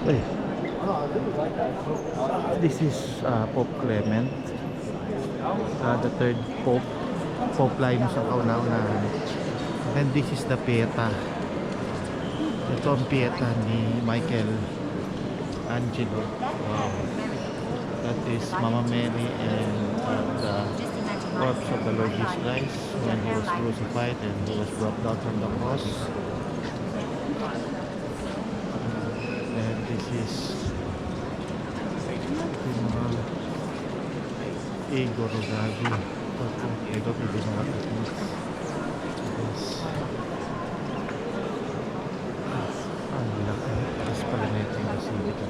Uy, this is Pope Clement, the third Pope, Pope Linus ang kauna-unahan. And this is the Pieta. Ito ang Pieta ni Michael Angelo. Wow. That is Mama Mary and the corpse of the Lord Jesus Christ when he was crucified and he was brought down from the cross. And this is Igor Rogavi. Igor Rogavi. Yes. Ang laki. Tapos pala na ito yung basilica.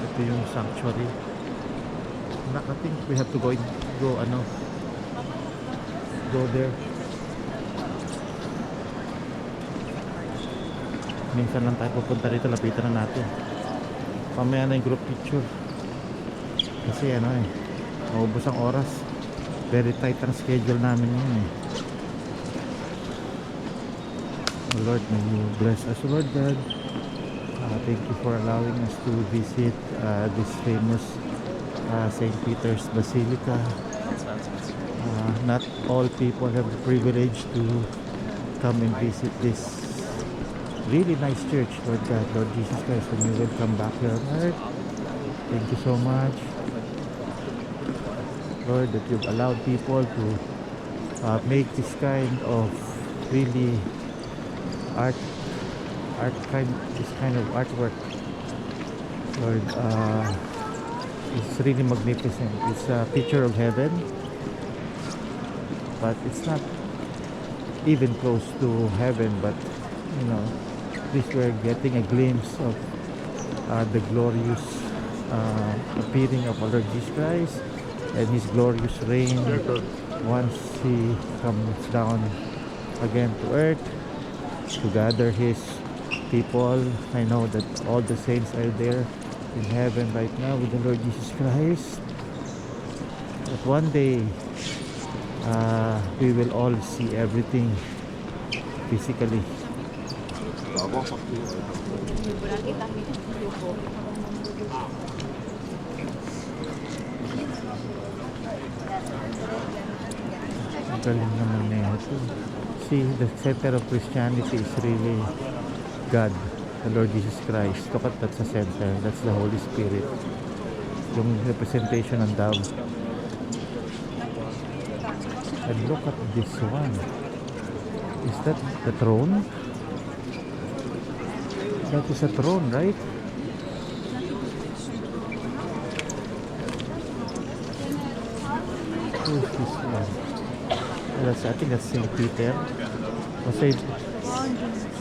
Ito yung sanctuary. I think we have to go there. Minsan lang tayo pupunta dito, lapitan na natin. Pamaya na yung group picture. Kasi maubos ang oras. Very tight ang schedule namin yun Oh Lord, may you bless us, Lord God. Thank you for allowing us to visit this famous St. Peter's Basilica. Not all people have the privilege to come and visit this really nice church, Lord God. Lord Jesus Christ, when you will come back here on earth, thank you so much, Lord, that you've allowed people to make this kind of really this kind of artwork, Lord. It's really magnificent. It's a picture of heaven, but it's not even close to heaven. But this we're getting a glimpse of the glorious appearing of our Lord Jesus Christ and His glorious reign once He comes down again to earth to gather His people. I know that all the saints are there in heaven right now with the Lord Jesus Christ. But one day we will all see everything physically. Ang galing naman na ito. See, the center of Christianity is really God, the Lord Jesus Christ. Look at that's the center. That's the Holy Spirit. Yung representation ng dove. And look at this one. Is that the throne? That is a throne, right? Who is this one? I think that's St. Peter. O St.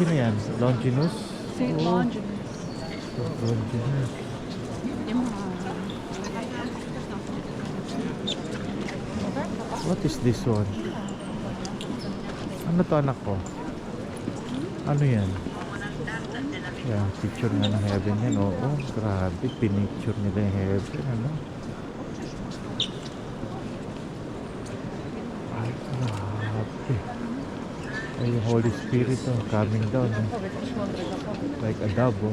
Sino yan? Longinus? St. Longinus. Longinus. What is this one? Ano to, anak ko? Ano yan? Yeah, picture nga ng heaven yan. Oo, grabe. Pinicture nila yung heaven. Ano? Ay, grabe. Ay, yung Holy Spirit coming down. Like a dove.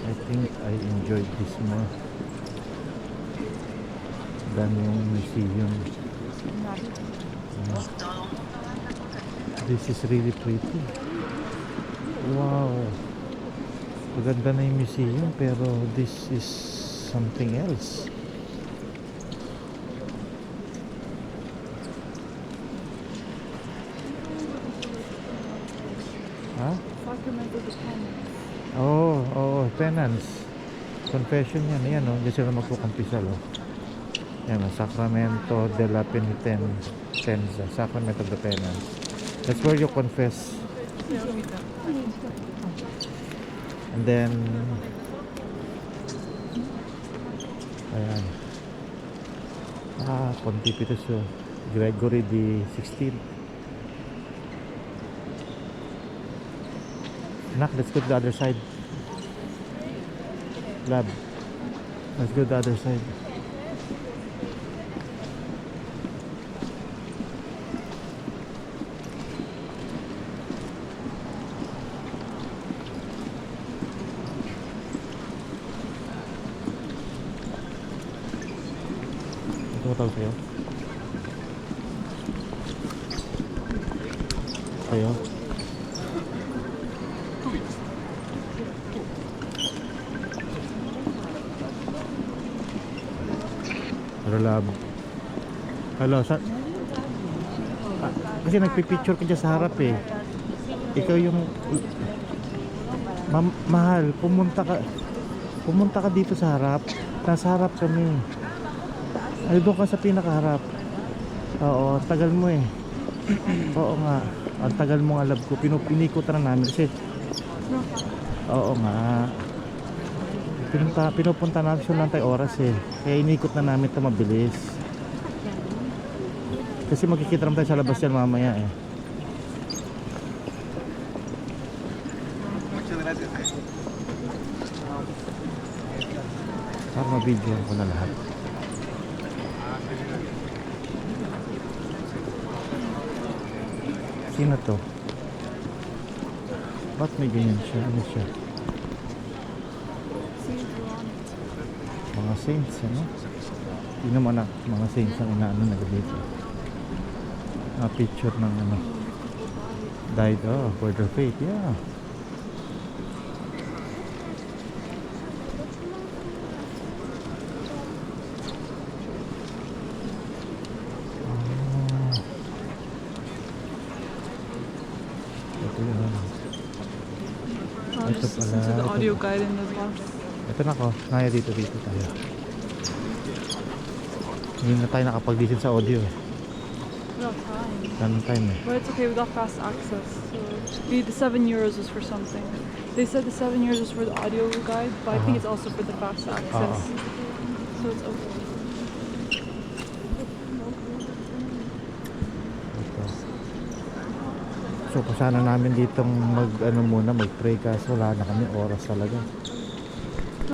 I think I enjoyed this more than yung museum. This is really pretty. Wow, maganda na yung museum, pero this is something else. Ha? Sacrament of the Penance. Oh, penance. Confession yan. Ayan, diyan sila magkukumpisal. Yan, Sacramento de la Penitenza. Sacrament of the Penance. That's where you confess. And then ayan, Pontificus Gregory the 16th. Nak, let's go to the other side. Lab. Let's go the other side. Ito tawag sa'yo? Sa'yo? Hello, lab. Hello, kasi nagpipicture ka dyan sa harap eh. Ikaw yung mahal, pumunta ka dito sa harap. Nasa harap kami. Ay, doon ka sa pinakaharap. Oo, tagal mo eh. Oo nga, ang tagal mo nga, lab ko. Pinikot na namin kasi oo nga, pinupunta natin siya lang tayo oras eh. Kaya inikot na namin ito mabilis. Kasi magkikita naman tayo sa labas yan mamaya eh. Para ma-video ko na lahat. Sino to? Ba't may ganyan siya? Ano siya? Mga saints, ano? Hindi naman mga saints ang inaano na dito. Mga picture ng ano, died for their faith, yeah. Ito yun. Ito Just pala. listen to the Ito. audio guide in as well. Ito na ko. Naya dito tayo. Hindi na tayo nakapag-listen sa audio eh. We don't have time. Ganun time eh. But it's okay, we got fast access. So the €7 was for something. They said the €7 was for the audio guide, but I think it's also for the fast access. So it's okay. Ito. So, pasana namin ditong mag-pray kaso wala na kami oras talaga.